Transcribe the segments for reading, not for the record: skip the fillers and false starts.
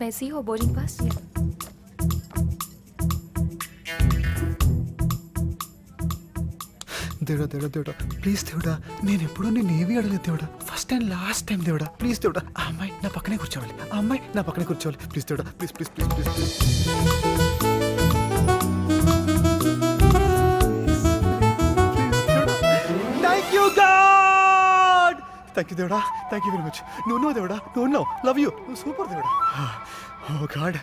May I see your boarding pass? దేవుడా దేవుడా దేవుడా ప్లీజ్ దేవుడా నేను ఎప్పుడూ నేను ఏవి అడగలేదు దేవుడా ఫస్ట్ అండ్ లాస్ట్ టైం దేవుడా ప్లీజ్ దేవుడా ఆ అమ్మాయి నా పక్కనే కూర్చోవాలి ఆ అమ్మాయి నా పక్కనే కూర్చోవాలి ప్లీజ్ దేవుడా please please please please please thank you God thank you దేవుడా థ్యాంక్ యూ వెరీ మచ్ నువ్వు దేవుడా నువ్వు లవ్ యూ సూపర్ దేవుడా oh God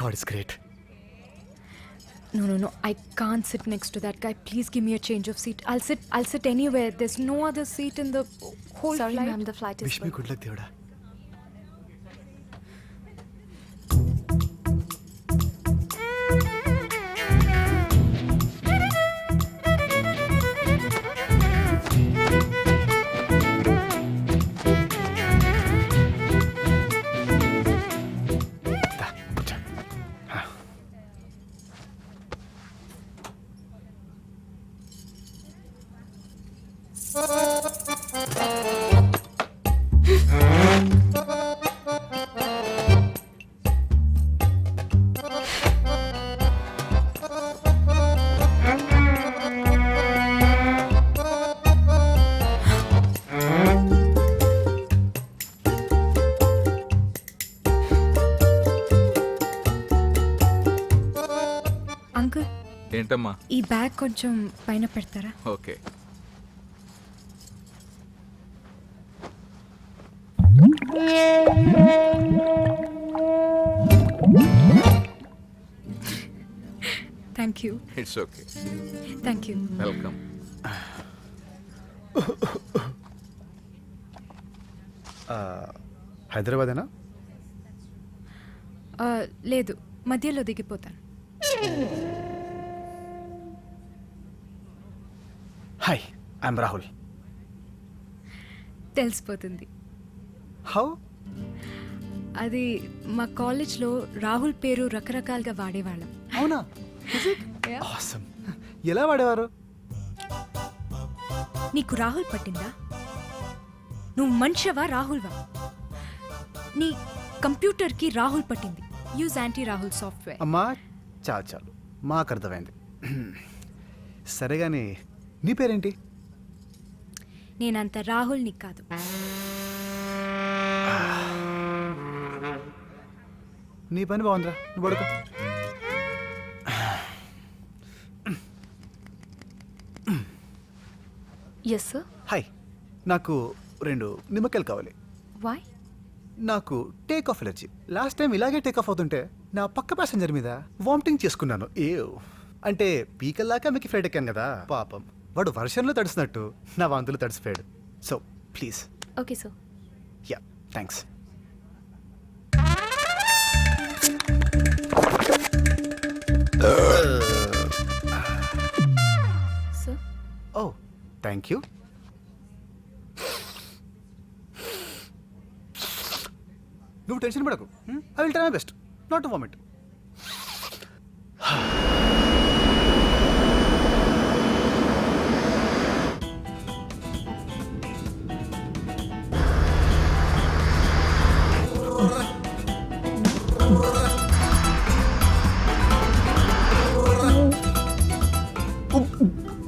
God is great. No. I can't sit next to that guy. Please give me a change of seat. I'll sit anywhere. There's no other seat in the whole Sorry, flight. ma'am, the flight is wish me good luck దేవుడా. దా, కూర్చో. Uncle, ఏంటమ్మా? ఈ bag కొంచెం పైన పెడతారా? Okay. Thank you. It's okay. Thank you. Welcome. హైదరాబాదేనా? లేదు, మధ్యలో దిగిపోతాను. Hi, I'm Rahul. తెలిసిపోతుంది. హౌ? అది మా కాలేజ్లో రాహుల్ పేరు రకరకాలుగా వాడేవాళ్ళం. అవునా? Yeah. ఆసమ్. ఎలా వాడేవారు? నీకు రాహుల్ పట్టిందా? నువ్వు మనిషివా రాహుల్వా? నీ కంప్యూటర్కి రాహుల్ పట్టింది. Use anti Rahul software. అమ్మా చాలు మాకు అర్థమైంది. సరే కానీ నీ పేరేంటి? నేనంత రాహుల్ని కాదు. నీ పని బాగుందిరా, నువ్వు పడుకో. Yes sir. హాయ్, నాకు 2 నిమ్మకాయలు కావాలి. వై? నాకు take off allergy. Last time ఇలాగే టేక్ ఆఫ్ అవుతుంటే నా పక్క ప్యాసింజర్ మీద వామిటింగ్ చేసుకున్నాను. అంటే పీకల్లాక మీకు ఫ్లైట్ ఎక్కాను కదా, పాపం వాడు వర్షంలో తడిసినట్టు నా వాంతులు తడిసిపోయాడు. So please. Okay sir. Yeah, thanks. Sir. Oh thank you. నువ్వు టెన్షన్ పడకు. I will try my best not to vomit.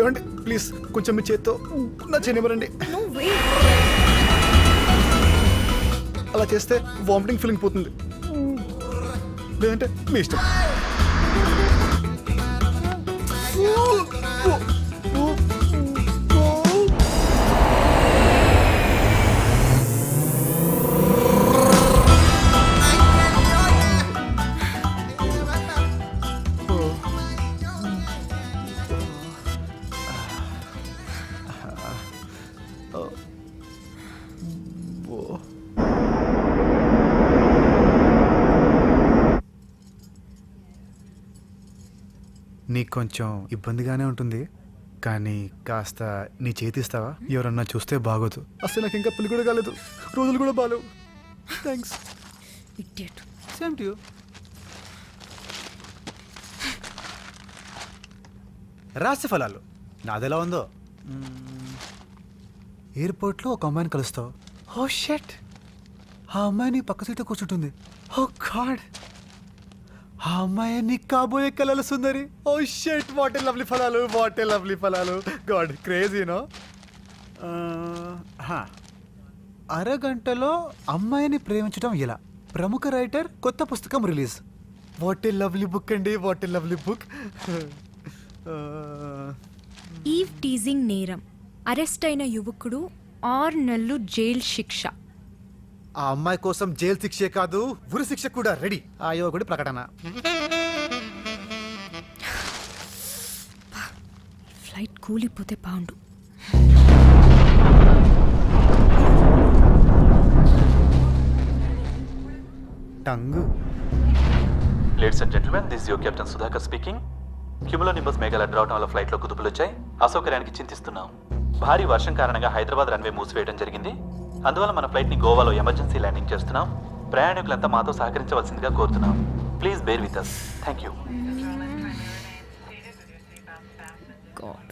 ఏమండి ప్లీజ్ కొంచెం మీ చేత్తో నా చేయనివ్వరండి. No way. అలా చేస్తే వామిటింగ్ ఫీలింగ్ పోతుంది, లేదంటే మీ ఇష్టం. నీకు కొంచెం ఇబ్బందిగానే ఉంటుంది, కానీ కాస్త నీ చేతిస్తావా? ఎవరన్నా చూస్తే బాగోదు. అసలు నాకు ఇంకా పెళ్లి కూడా కాలేదు, రోజులు కూడా బాగాలేవు. Thanks. Idiot. Same to you. రాశి ఫలాలు నాదెలా ఉందో. ఎయిర్పోర్ట్లో ఒక అమ్మాయిని కలుస్తావు. ఓ షట్, ఆ అమ్మాయి నీ పక్క సీట్లో కూర్చుంటుంది. ఓ గాడ్, ఆ అమ్మాయి నీ కాబోయే కలల సుందరి. Oh shit, what a lovely ఫలాలు, వాట్ ఏ లవ్లీ ఫలాలు. గాడ్, క్రేజీనో. అరగంటలో అమ్మాయిని ప్రేమించడం ఎలా? ప్రముఖ రైటర్ కొత్త పుస్తకం release. What a lovely book అండి, what a lovely book. Eve teasing నేరం, అరెస్ట్ అయిన యువకుడు 6 నెలలు జైలు శిక్ష. ఆ అమ్మాయి కోసం జైలు శిక్షే కాదు, ఉరి శిక్ష కూడా రెడీ. ఆ యువకుడి ప్రకటన. ఫ్లైట్ కూలిపోతే బాగుండు. టంగు. Ladies and gentlemen, this your captain Sudhakar speaking. Cumulonimbus మేఘాలు అడ్రవటం వల్ల ఫ్లైట్లో కుదుపులు వచ్చాయి. అసౌకర్యానికి చింతిస్తున్నాం. భారీ వర్షం కారణంగా హైదరాబాద్ రన్వే మూసివేయడం జరిగింది. అందువల్ల మన ఫ్లైట్ని గోవాలో ఎమర్జెన్సీ ల్యాండింగ్ చేస్తున్నాం. ప్రయాణికులంతా మాతో సహకరించవలసిందిగా కోరుతున్నాం. Please bear with us. Thank you. God.